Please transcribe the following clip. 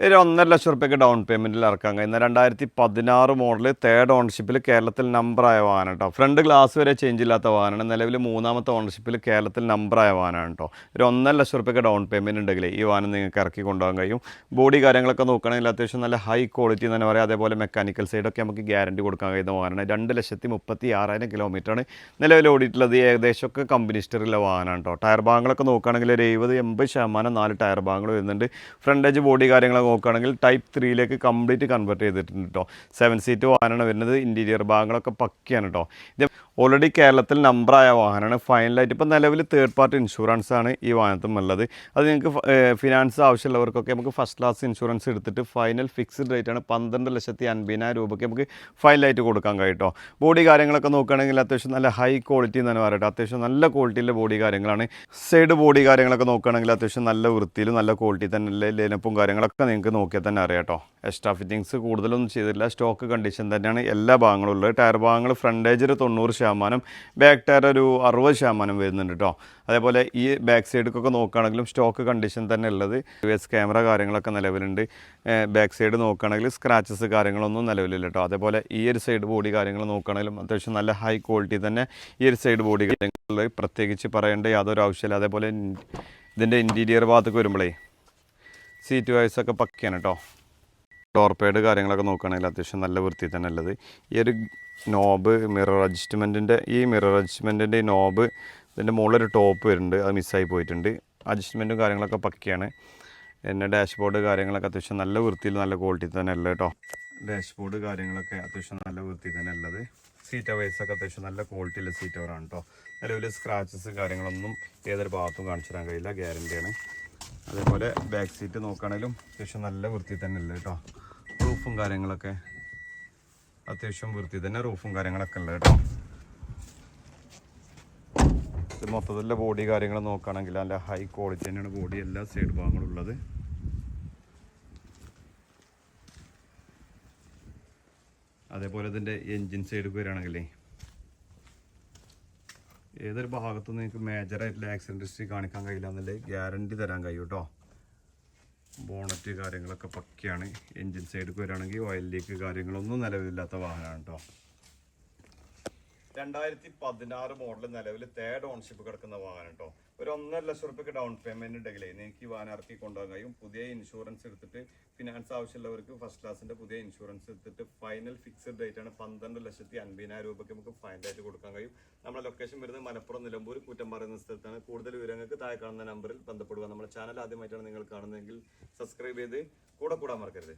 ഒരു 1,50,000 ഡൗൺ പേയ്മെൻറ്റിൽ ഇറക്കാൻ കഴിയുന്ന 2016 മോഡൽ തേർഡ് ഓണർഷിപ്പിൽ കേരളത്തിൽ നമ്പറായ വാഹനം കേട്ടോ. ഫ്രണ്ട് ഗ്ലാസ് വരെ ചേഞ്ച് ഇല്ലാത്ത വാഹനമാണ്. നിലവിൽ 3ാമത്തെ ഓണർഷിപ്പിൽ കേരളത്തിൽ നമ്പറായ വാഹനമാണ് കേട്ടോ. ഒരു 1,50,000 ഡൗൺ പേയ്മെൻറ്റ് ഉണ്ടെങ്കിൽ ഈ വാഹനം നിങ്ങൾക്ക് ഇറക്കി കൊണ്ടുപോകാൻ കഴിയും. ബോഡി കാര്യങ്ങളൊക്കെ നോക്കുകയാണെങ്കിൽ അത്യാവശ്യം നല്ല ഹൈ ക്വാളിറ്റി എന്ന് തന്നെ പറയാം. അതേപോലെ മെക്കാനിക്കൽ സൈഡൊക്കെ നമുക്ക് ഗ്യാരണ്ടി കൊടുക്കാൻ കഴിയുന്ന വാഹനമാണ്. 2,36,000 കിലോമീറ്ററാണ് നിലവിൽ ഓടിയിട്ടുള്ളത്. ഏകദേശമൊക്കെ കമ്പനി ഹിസ്റ്ററിയുള്ള വാഹനമാണ് കേട്ടോ. ടയർ ഭാഗങ്ങളൊക്കെ നോക്കുകയാണെങ്കിൽ ഒരു 70-80% 4 ടയർ ഭാഗങ്ങൾ വരുന്നുണ്ട്. ഫ്രണ്ടേജ് ബോഡി കാര്യങ്ങൾ നോക്കുകയാണെങ്കിൽ ടൈപ്പ് 3ലേക്ക് കംപ്ലീറ്റ് കൺവേർട്ട് ചെയ്തിട്ടുണ്ട് കേട്ടോ. 7 സീറ്റ് വാഹനമാണ് വരുന്നത്. ഇൻറ്റീരിയർ ഭാഗങ്ങളൊക്കെ പക്കയാണ് കേട്ടോ. ഇത് ഓൾറെഡി കേരളത്തിൽ നമ്പറായ വാഹനമാണ്. ഫൈനലായിട്ട് ഇപ്പോൾ നിലവിൽ തേർഡ് പാർട്ടി ഇൻഷുറൻസ് ആണ് ഈ വാഹനത്തും ഉള്ളത്. അത് നിങ്ങൾക്ക് ഫിനാൻസ് ആവശ്യമുള്ളവർക്കൊക്കെ നമുക്ക് ഫസ്റ്റ് ക്ലാസ് ഇൻഷുറൻസ് എടുത്തിട്ട് ഫൈനൽ ഫിക്സ്ഡ് റേറ്റ് ആണ് 12,50,000 രൂപയ്ക്ക് നമുക്ക് ഫൈനലായിട്ട് കൊടുക്കാൻ കഴിയും കേട്ടോ. ബോഡി കാര്യങ്ങളൊക്കെ നോക്കുകയാണെങ്കിൽ അത്യാവശ്യം നല്ല ഹൈ ക്വാളിറ്റി എന്ന് തന്നെ പറയട്ടെ. അത്യാവശ്യം നല്ല ക്വാളിറ്റിയിലെ ബോഡി കാര്യങ്ങളാണ്. സൈഡ് ബോഡി കാര്യങ്ങളൊക്കെ നോക്കുകയാണെങ്കിൽ അത്യാവശ്യം നല്ല വൃത്തിയിലും നല്ല ക്വാളിറ്റി തന്നെ ലൈനപ്പും കാര്യങ്ങളൊക്കെ നിങ്ങൾക്ക് നോക്കിയാൽ തന്നെ അറിയാം കേട്ടോ. എക്സ്ട്രാ ഫിറ്റിങ്സ് കൂടുതലൊന്നും ചെയ്തിട്ടില്ല. സ്റ്റോക്ക് കണ്ടീഷൻ തന്നെയാണ് എല്ലാ ഭാഗങ്ങളും ഉള്ളത്. ടയർ ഭാഗങ്ങൾ ഫ്രണ്ടേജ് 90%, ബാക്ക് ടയർ ഒരു 60% വരുന്നുണ്ട് കേട്ടോ. അതേപോലെ ഈ ബാക്ക് സൈഡിലൊക്കെ നോക്കുകയാണെങ്കിലും സ്റ്റോക്ക് കണ്ടീഷൻ തന്നെ ഉള്ളത്. US ക്യാമറ കാര്യങ്ങളൊക്കെ നിലവിലുണ്ട്. ബാക്ക് സൈഡ് നോക്കുകയാണെങ്കിൽ സ്ക്രാച്ചസ് കാര്യങ്ങളൊന്നും നിലവിലില്ല കേട്ടോ. അതേപോലെ ഈ ഒരു സൈഡ് ബോഡി കാര്യങ്ങൾ നോക്കുകയാണെങ്കിലും അത്യാവശ്യം നല്ല ഹൈ ക്വാളിറ്റി തന്നെ ഈ ഒരു സൈഡ് ബോഡി കാര്യങ്ങൾ പ്രത്യേകിച്ച് പറയേണ്ട യാതൊരു ആവശ്യമില്ല. അതേപോലെ ഇതിൻ്റെ ഇൻറ്റീരിയർ ഭാഗത്തേക്ക് വരുമ്പോഴേ സീറ്റ് വൈസൊക്കെ പക്കയാണ് കേട്ടോ. ടോർപേഡ് കാര്യങ്ങളൊക്കെ നോക്കുകയാണെങ്കിൽ അത്യാവശ്യം നല്ല വൃത്തി തന്നെ ഉള്ളത്. ഈ ഒരു നോബ് മിറർ അഡ്ജസ്റ്റ്മെൻറ്റിൻ്റെ ഈ നോബ് ഇതിൻ്റെ മുകളിലൊരു ടോപ്പ് വരുന്നുണ്ട്. അത് മിസ്സായി പോയിട്ടുണ്ട്. അഡ്ജസ്റ്റ്മെൻറ്റും കാര്യങ്ങളൊക്കെ പക്കയാണ്. പിന്നെ ഡാഷ്ബോർഡ് കാര്യങ്ങളൊക്കെ അത്യാവശ്യം നല്ല വൃത്തിയിൽ നല്ല ക്വാളിറ്റി തന്നെ ഉള്ളത് കേട്ടോ. ഡാഷ്ബോർഡ് കാര്യങ്ങളൊക്കെ അത്യാവശ്യം നല്ല വൃത്തി തന്നെ ഉള്ളത്. സീറ്റ് വൈസൊക്കെ അത്യാവശ്യം നല്ല ക്വാളിറ്റിയുള്ള സീറ്റ് കവറാണ് കേട്ടോ. നിലവിൽ സ്ക്രാച്ചസ് കാര്യങ്ങളൊന്നും ഏതൊരു ഭാഗത്തും കാണിച്ചു തരാൻ കഴിയില്ല, ഗ്യാരണ്ടിയാണ്. അതേപോലെ ബാക്ക് സീറ്റ് നോക്കുകയാണെങ്കിലും അത്യാവശ്യം നല്ല വൃത്തി തന്നെ ഉള്ളത് കേട്ടോ. റൂഫും കാര്യങ്ങളൊക്കെ അത്യാവശ്യം വൃത്തി തന്നെ റൂഫും കാര്യങ്ങളൊക്കെ ഉള്ളത് കേട്ടോ. ഇത് മൊത്തത്തിലുള്ള ബോഡി കാര്യങ്ങൾ നോക്കുകയാണെങ്കിൽ നല്ല ഹൈ ക്വാളിറ്റി തന്നെയാണ് ബോഡി എല്ലാ സൈഡ് ഭാഗങ്ങളും ഉള്ളത്. അതേപോലെ ഇതിൻ്റെ എൻജിൻ സൈഡ് വരികയാണെങ്കിലേ ഏതൊരു ഭാഗത്തുനിന്ന് നിങ്ങൾക്ക് മേജറായിട്ടുള്ള ആക്സിഡൻറ്റ് ഹിസ്റ്ററി കാണിക്കാൻ കഴിയില്ല എന്നുള്ളത് ഗ്യാരണ്ടി തരാൻ കഴിയും കേട്ടോ. ബോണറ്റ് കാര്യങ്ങളൊക്കെ പക്കയാണ്. എൻജിൻ സൈഡിൽ വരികയാണെങ്കിൽ ഓയിൽ ലീക്ക് കാര്യങ്ങളൊന്നും നിലവിലില്ലാത്ത വാഹനമാണ് കേട്ടോ. 2016 മോഡൽ നിലവിൽ തേർഡ് ഓണർഷിപ്പ് കിടക്കുന്ന വാഹനം കേട്ടോ. ഒരു 1,50,000 ഡൗൺ പേയ്മെൻറ്റ് ഉണ്ടെങ്കിലേ നിങ്ങൾക്ക് ഈ വാഹനം ഇറക്കി കൊണ്ടുപോകാൻ കഴിയും. പുതിയ ഇൻഷുറൻസ് എടുത്തിട്ട് ഫിനാൻസ് ആവശ്യമുള്ളവർക്ക് ഫസ്റ്റ് ക്ലാസിൻ്റെ പുതിയ ഇൻഷുറൻസ് എടുത്തിട്ട് ഫൈനൽ ഫിക്സ്ഡ് റേറ്റ് ആണ് 12,50,000 രൂപയ്ക്ക് നമുക്ക് ഫൈനലായിട്ട് കൊടുക്കാൻ കഴിയും. നമ്മുടെ ലൊക്കേഷൻ വരുന്നത് മലപ്പുറം നിലമ്പൂർ കൂറ്റമ്പാറ എന്ന സ്ഥലത്താണ്. കൂടുതൽ വിവരങ്ങൾക്ക് താഴെ കാണുന്ന നമ്പറിൽ ബന്ധപ്പെടുക. നമ്മുടെ ചാനൽ ആദ്യമായിട്ടാണ് നിങ്ങൾ കാണുന്നതെങ്കിൽ സബ്സ്ക്രൈബ് ചെയ്ത് കൂടെ കൂടാൻ മറക്കരുത്.